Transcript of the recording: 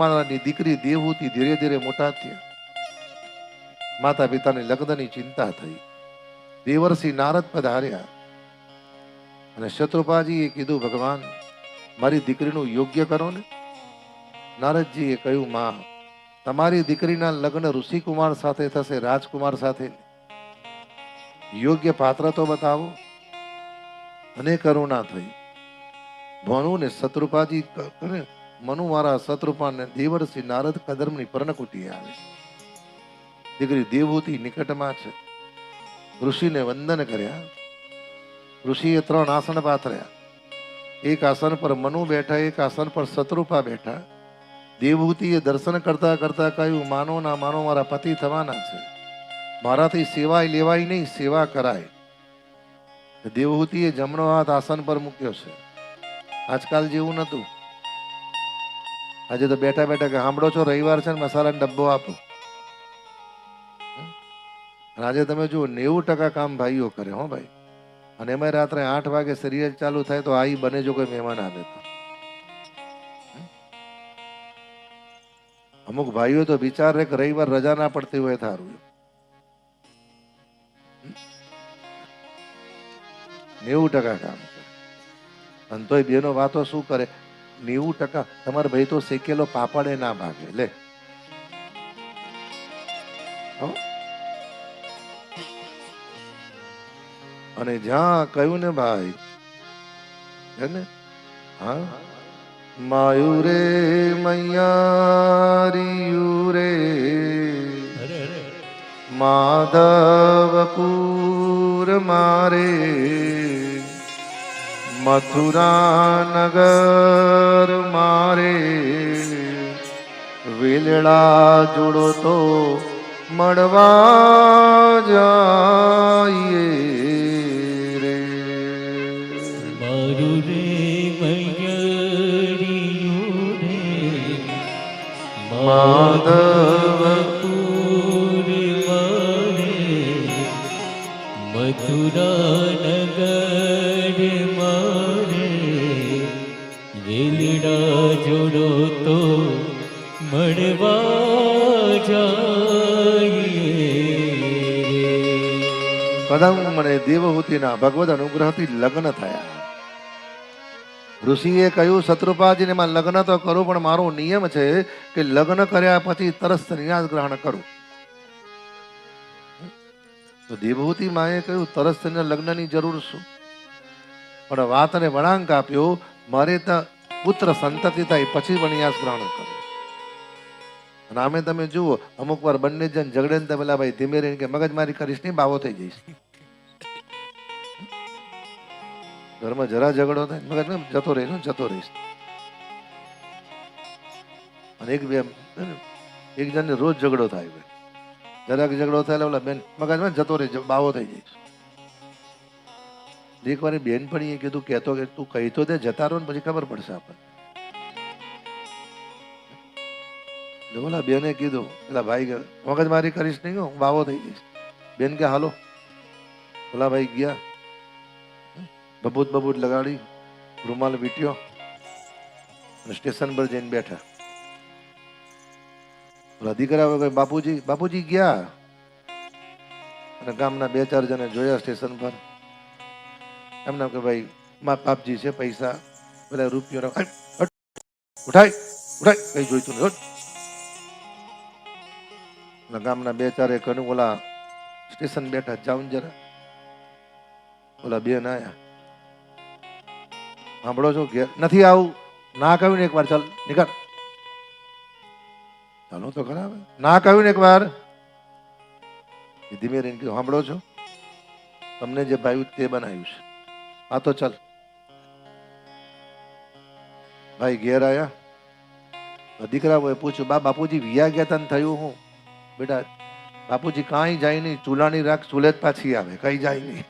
મહારાજની દીકરી દેવહૂતિ ધીરે ધીરે મોટા થયા. માતા પિતાની લગ્નની ચિંતા થઈ. દેવર્ષિ નારદ પધાર્યા અને શત્રુપાજીએ કીધું, ભગવાન મારી દીકરીનું યોગ્ય કરો ને. નારદજીએ કહ્યું, માં તમારી દીકરીના લગ્ન ઋષિકુમાર સાથે થશે, રાજકુમાર સાથે. યોગ્ય પાત્ર તો બતાવો. અને કરુણા થઈ. ભણુ ને શત્રુપાજી મનુ મારા શત્રુપાન ને દેવર્ષિ નારદ કદર્મની પર્ણકુટીએ આવે. દીકરી દેવહૂતિ નિકટમાં છે. ઋષિને વંદન કર્યા. ઋષિએ 3 આસન પાથર્યા. એક આસન પર મનુ બેઠા, એક આસન પર શત્રુપા બેઠા. દેવહૂતિએ દર્શન કરતા કરતા કહ્યું, માનો ના માનો મારા પતિ થવાના છે, મારાથી સેવાય લેવાય નહીં, સેવા કરાય. દેવહૂતિએ જમણો હાથ આસન પર મૂક્યો છે. આજકાલ જેવું નતું. આજે તો બેઠા બેઠા કે સાંભળો છો રવિવાર છે ને મસાલાનો ડબ્બો આપો. આજે તમે જુઓ 90% કામ ભાઈઓ કરે. હો ભાઈ. અને એમાં રાત્રે 8 વાગે સિરિયલ ચાલુ થાય તો આઈ બને જો કોઈ મહેમાન આવે તો. અમુક ભાઈઓ તો વિચાર રે કે રવિવાર રજા ના પડતી હોય થારું. 90% કામ કરે. અને તોય બેનો વાતો શું કરે, 90% તમારા ભાઈ તો શેકેલો પાપડે ના ભાગે. લે અને જ્યાં કહ્યું ને ભાઈ હે ને, હા, માયુરે મૈયારિયુરે માધવપુર મારે મથુરા નગર મારે વેલડા જોડો તો મળવા જાઈએ રે. મારું રે મૈયરિયું રે માધવપુર મારે મથુરા નગર મારે વેલડા જોડો તો મળવા જાઈએ. કદમ મને દેવહૂતિના ભગવદ અનુગ્રહથી લગ્ન થયા. ઋષિએ કહ્યું, શત્રુપાજીને એમાં લગ્ન તો કરું, પણ મારો નિયમ છે કે લગ્ન કર્યા પછી તરત સંન્યાસ ગ્રહણ કરું. તો દેવહૂતિ માએ કહ્યું, તરત સંન્યાસ લગ્નની જરૂર શું? પણ વાતને વળાંક આપ્યો, મારે તો પુત્ર સંતતિ થાય પછી સંન્યાસ ગ્રહણ કરું. અને આમે તમે જુઓ, અમુક વાર બંને જણ ઝઘડે ને પેલા ભાઈ ધીમે રહીને કે મગજમારી કરીશ નહીં, બાવો થઈ જઈશ. ઘરમાં જરા ઝઘડો થાય મગજ જતો રહીશ જતો રહીશ. અને એક જણને રોજ ઝઘડો થાય, જરાક ઝઘડો થાય ઓલા બેન મગજમાં જતો રહી, બાવો થઈ જઈશ. એક વાર બેનપણીએ કીધું, કહેતો કે તું કહી તો દે, જતા રહો ને પછી ખબર પડશે આપણને. ઓલા બેને કીધું, પેલા ભાઈ મગજમારી કરીશ નહીં, હું બાવો થઈ જઈશ. બેન કે હાલો. ઓલા ભાઈ ગયા, બબૂત લગાડી, રૂમાલ વીટ્યો અને સ્ટેશન પર જઈને બેઠા. ઓલા દીકરા વગર બાપુજી ગયા. અને ગામના 2-4 જણે જોયા સ્ટેશન પર. એમના કે ભાઈ મા બાપજી છે, પૈસા પેલા રૂપિયો ઉઠાય કઈ જોઈતું નહીં. ગામના 2-4 કનું ઓલા સ્ટેશન બેઠા, જાઉં જરા. ઓલા બેન આયા, સાંભળો છો ઘેર નથી આવું? ના કહ્યું ને એકવાર, ચાલ નીકળ. ચાલો તો ખરા. ના કહ્યું ને એકવાર. ધીમે રહીને કીધું, સાંભળો છો, તમને જે ભાઈ તે બનાવ્યું છે, આ તો ચાલ. ભાઈ ઘેર આયા. દીકરા પૂછ્યું, બાપુજી વિયા ગયા તા ને થયું હું? બેટા બાપુજી કાંઈ જાય નહીં, ચૂલાની રાખ ચૂલે જ પાછી આવે, કઈ જાય નહીં.